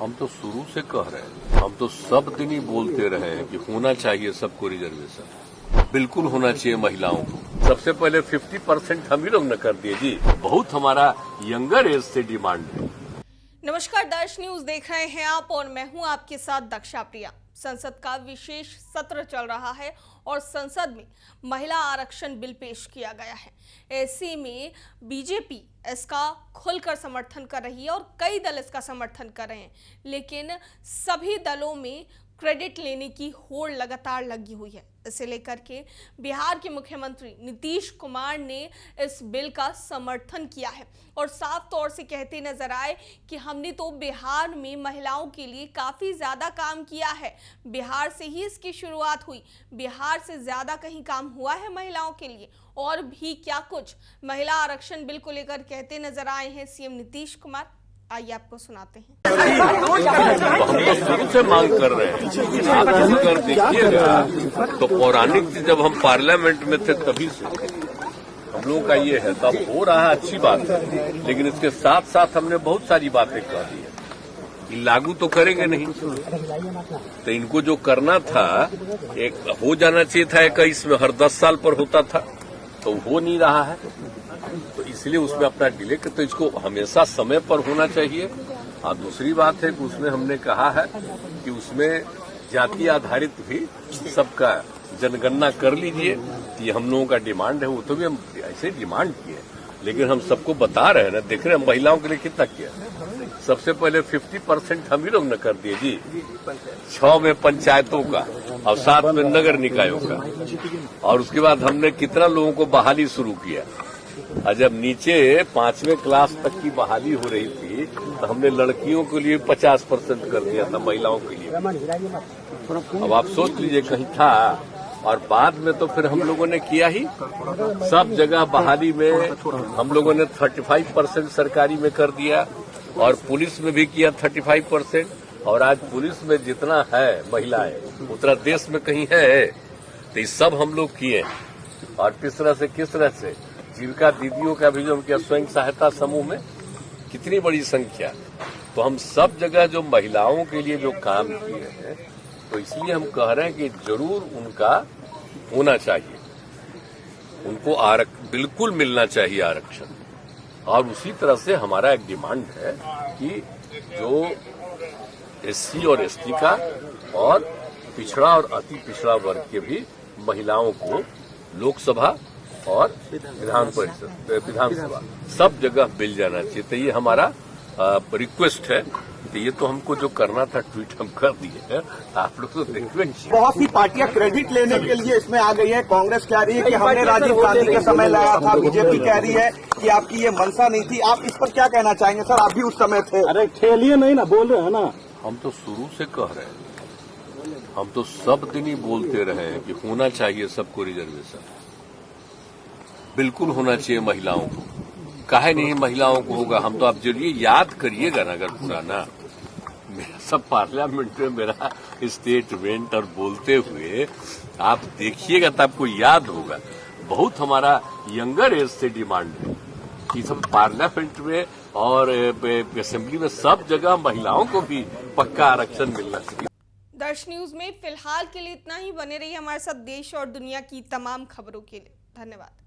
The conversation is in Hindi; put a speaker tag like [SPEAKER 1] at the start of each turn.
[SPEAKER 1] हम तो शुरू से कह रहे हैं, हम तो सब दिन ही बोलते रहे हैं कि होना चाहिए सबको रिजर्वेशन, बिल्कुल होना चाहिए महिलाओं को। सबसे पहले 50% हम ही लोग न कर दिए जी, बहुत हमारा यंगर एज से डिमांड है।
[SPEAKER 2] नमस्कार, दर्श न्यूज देख रहे हैं आप और मैं हूं आपके साथ दक्षा प्रिया। संसद का विशेष सत्र चल रहा है और संसद में महिला आरक्षण बिल पेश किया गया है। ऐसे में बीजेपी इसका खुलकर समर्थन कर रही है और कई दल इसका समर्थन कर रहे हैं, लेकिन सभी दलों में क्रेडिट लेने की होड़ लगातार लगी हुई है। इसे लेकर के बिहार के मुख्यमंत्री नीतीश कुमार ने इस बिल का समर्थन किया है और साफ तौर से कहते नजर आए कि हमने तो बिहार में महिलाओं के लिए काफी ज्यादा काम किया है, बिहार से ही इसकी शुरुआत हुई, बिहार से ज्यादा कहीं काम हुआ है महिलाओं के लिए। और भी क्या कुछ महिला आरक्षण बिल को लेकर कहते नजर आए हैं सीएम नीतीश कुमार, आइए आपको सुनाते हैं।
[SPEAKER 1] हम तो शुरू से मांग कर रहे हैं, आप अगर देखिएगा तो पौराणिक जब हम पार्लियामेंट में थे तभी से हम लोगों का ये है, तब हो रहा है, अच्छी बात है, लेकिन इसके साथ साथ हमने बहुत सारी बातें कह दी है कि लागू तो करेंगे नहीं, तो इनको जो करना था एक हो जाना चाहिए था 21 में, हर 10 साल पर होता था, तो हो नहीं रहा है, तो इसलिए उसमें अपना डिले कर, तो इसको हमेशा समय पर होना चाहिए। और दूसरी बात है कि उसमें हमने कहा है कि उसमें जाति आधारित भी सबका जनगणना कर लीजिए, ये हम लोगों का डिमांड है, वो तो भी हम ऐसे डिमांड किए, लेकिन हम सबको बता रहे हैं ना, देख रहे हैं महिलाओं के लिए कितना किया। सबसे पहले 50% हम ही लोग न कर दिए जी, 6 में पंचायतों का और 7 में नगर निकायों का, और उसके बाद हमने कितना लोगों को बहाली शुरू किया। और जब नीचे 5वें क्लास तक की बहाली हो रही थी तो हमने लड़कियों के लिए 50% कर दिया था, महिलाओं के लिए। अब आप सोच लीजिए कहीं था, और बाद में तो फिर हम लोगों ने किया ही, सब जगह बहाली में हम लोगों ने 35% सरकारी में कर दिया, और पुलिस में भी किया 35%, और आज पुलिस में जितना है महिलाएं उतना देश में कहीं है, तो ये सब हम लोग किए। और तीसरा से किस तरह से जीविका दीदियों का भी जो किया, स्वयं सहायता समूह में कितनी बड़ी संख्या, तो हम सब जगह जो महिलाओं के लिए जो काम किए हैं, तो इसलिए हम कह रहे हैं कि जरूर उनका होना चाहिए, उनको बिल्कुल मिलना चाहिए आरक्षण। और उसी तरह से हमारा एक डिमांड है कि जो SC और ST का और पिछड़ा और अति पिछड़ा वर्ग के भी महिलाओं को लोकसभा और विधानसभा सब जगह मिल जाना चाहिए, तो ये हमारा रिक्वेस्ट है। तो ये तो हमको जो करना था ट्वीट हम कर दिए हैं, आप लोग तो देखिए।
[SPEAKER 3] बहुत सी पार्टियां क्रेडिट लेने के लिए इसमें आ गई है। कांग्रेस कह रही है कि हमने राजीव गांधी के समय लाया था, बीजेपी कह रही है कि आपकी ये मंशा नहीं थी। आप इस पर क्या कहना चाहेंगे सर, आप भी उस समय थे।
[SPEAKER 4] अरे ठेलिए नहीं ना, बोल रहे हैं ना।
[SPEAKER 1] हम तो शुरू से कह रहे हैं, हम तो सब दिन ही बोलते रहे हैं कि होना चाहिए सबको रिजर्वेशन, बिल्कुल होना चाहिए महिलाओं को। काहे नहीं महिलाओं को होगा, हम तो आप जरूर याद करिएगा ना, अगर पुराना मेरा सब पार्लियामेंट में मेरा स्टेटमेंट और बोलते हुए आप देखिएगा तो आपको याद होगा, बहुत हमारा यंगर एज से डिमांड है कि सब पार्लियामेंट में और असेंबली में सब जगह महिलाओं को भी पक्का आरक्षण मिलना चाहिए।
[SPEAKER 2] दर्श न्यूज में फिलहाल के लिए इतना ही। बने रहिए हमारे साथ देश और दुनिया की तमाम खबरों के लिए। धन्यवाद।